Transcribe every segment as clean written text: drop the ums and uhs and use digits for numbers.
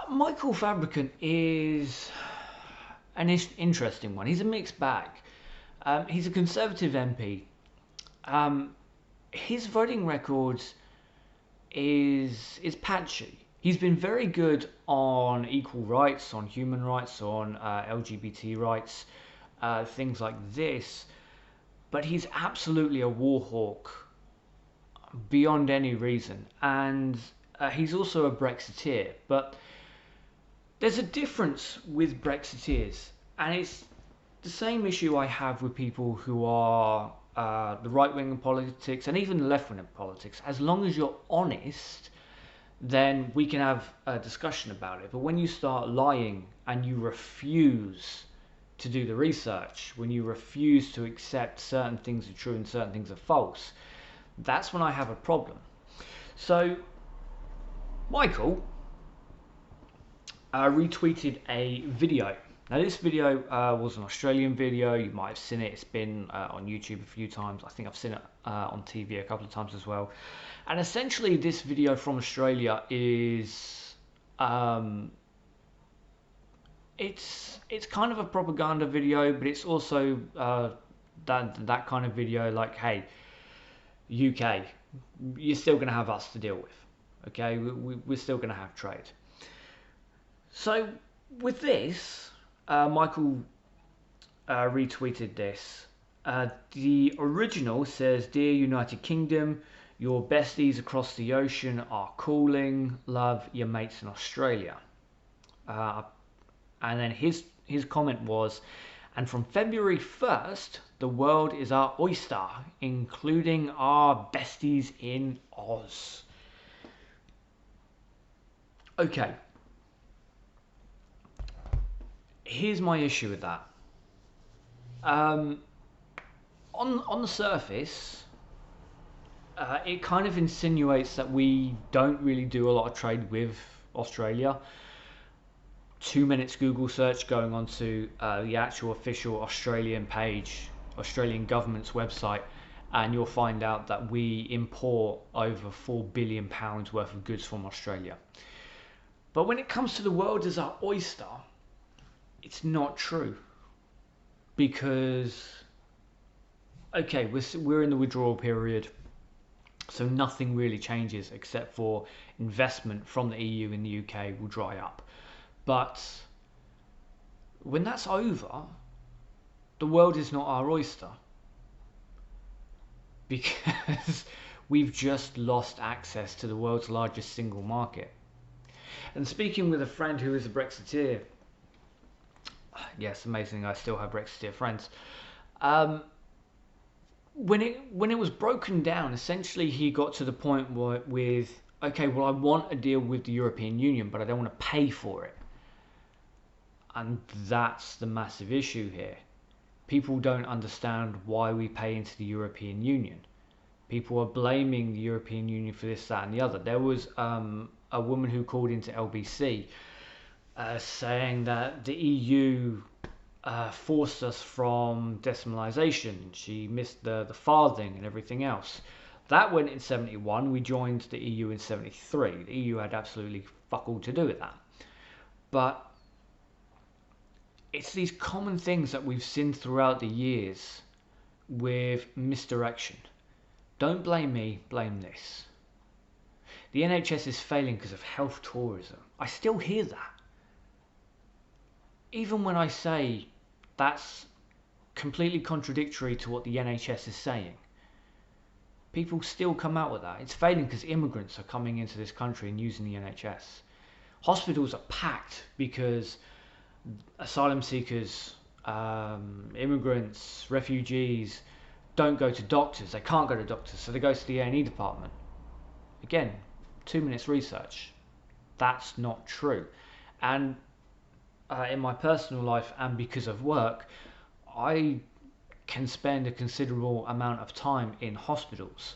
Michael Fabricant is an interesting one. He's a mixed bag. He's a Conservative MP. Um, his voting record is patchy. He's been very good on equal rights, on human rights, on LGBT rights, things like this. But he's absolutely a war hawk beyond any reason, and he's also a Brexiteer. But there's a difference with Brexiteers, and it's the same issue I have with people who are the right wing in politics and even the left wing in politics. As long as you're honest, then we can have a discussion about it. But when you start lying and you refuse to do the research, when you refuse to accept certain things are true and certain things are false, that's when I have a problem. So, Michael retweeted a video. Now, this video was an Australian video. You might have seen it. It's been on YouTube a few times. I think I've seen it on TV a couple of times as well. And essentially, this video from Australia is it's kind of a propaganda video, but it's also that kind of video. Like, hey, UK, you're still going to have us to deal with. Okay, we're still going to have trade. So with this, Michael retweeted this. The original says, "Dear United Kingdom, your besties across the ocean are calling. Love, your mates in Australia." And then his comment was, "And from February 1st, the world is our oyster, including our besties in Oz." Okay. Here's my issue with that. On the surface, it kind of insinuates that we don't really do a lot of trade with Australia. 2 minutes Google search going onto the actual official Australian page, Australian government's website, and you'll find out that we import over £4 billion worth of goods from Australia. But when it comes to the world as our oyster, it's not true. Because, okay, we're in the withdrawal period, so nothing really changes except for investment from the EU in the UK will dry up. But when that's over, the world is not our oyster. Because we've just lost access to the world's largest single market. And speaking with a friend who is a Brexiteer, yes, amazing, I still have Brexiteer friends. When it was broken down, essentially he got to the point with, okay, well, I want a deal with the European Union, but I don't want to pay for it. And that's the massive issue here. People don't understand why we pay into the European Union. People are blaming the European Union for this, that, and the other. There was a woman who called into LBC saying that the EU forced us from decimalisation. She missed the farthing and everything else. That went in 71. We joined the EU in 73. The EU had absolutely fuck all to do with that. But it's these common things that we've seen throughout the years with misdirection. Don't blame me, blame this. The NHS is failing because of health tourism. I still hear that. Even when I say that's completely contradictory to what the NHS is saying, people still come out with that. It's failing because immigrants are coming into this country and using the NHS. Hospitals are packed because asylum seekers, immigrants, refugees don't go to doctors. They can't go to doctors, so they go to the A&E department. Again, 2 minutes research. That's not true. And in my personal life and because of work, I can spend a considerable amount of time in hospitals,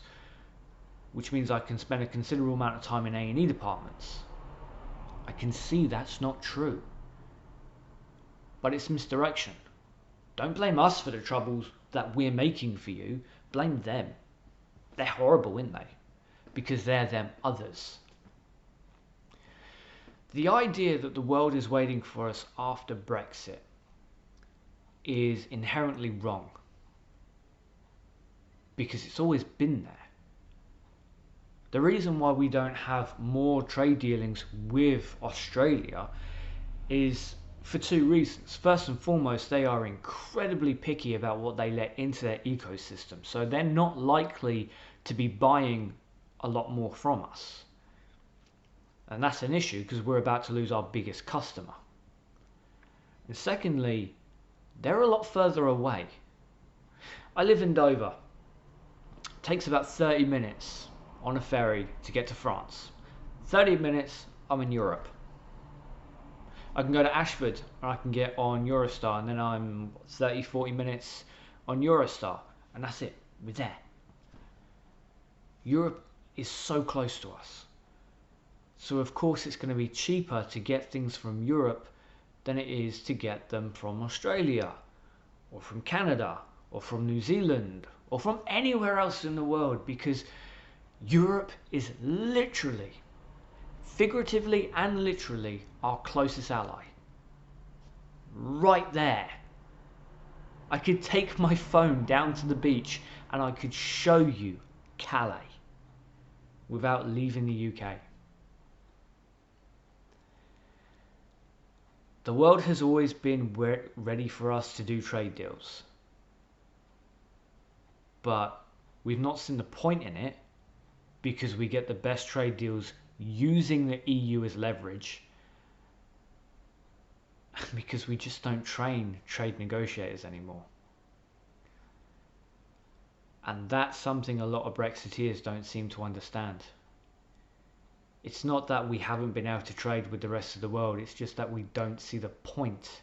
which means I can spend a considerable amount of time in A&E departments. I can see that's not true. But it's misdirection. Don't blame us for the troubles that we're making for you. Blame them. They're horrible, aren't they? Because they're them others. The idea that the world is waiting for us after Brexit is inherently wrong because it's always been there. The reason why we don't have more trade dealings with Australia is for two reasons. First and foremost, they are incredibly picky about what they let into their ecosystem, so they're not likely to be buying a lot more from us. And that's an issue because we're about to lose our biggest customer. And secondly, they're a lot further away. I live in Dover. It takes about 30 minutes on a ferry to get to France. 30 minutes, I'm in Europe. I can go to Ashford and I can get on Eurostar, and then I'm 30-40 minutes on Eurostar, and that's it. We're there. Europe is so close to us. So of course it's going to be cheaper to get things from Europe than it is to get them from Australia, or from Canada, or from New Zealand, or from anywhere else in the world, because Europe is literally, figuratively and literally, our closest ally. Right there. I could take my phone down to the beach and I could show you Calais without leaving the UK. The world has always been ready for us to do trade deals, but we've not seen the point in it because we get the best trade deals using the EU as leverage, because we just don't train trade negotiators anymore. And that's something a lot of Brexiteers don't seem to understand. It's not that we haven't been able to trade with the rest of the world, it's just that we don't see the point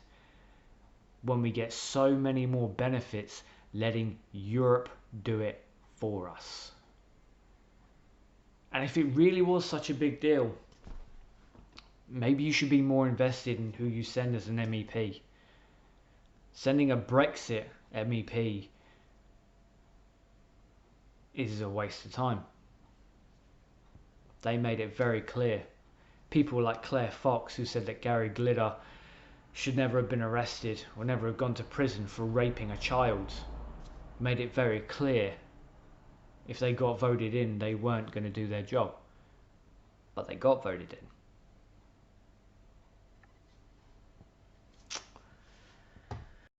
when we get so many more benefits letting Europe do it for us. And if it really was such a big deal, maybe you should be more invested in who you send as an MEP. Sending a Brexit MEP is a waste of time. They made it very clear. People like Claire Fox, who said that Gary Glitter should never have been arrested or never have gone to prison for raping a child, made it very clear if they got voted in, they weren't going to do their job. But they got voted in.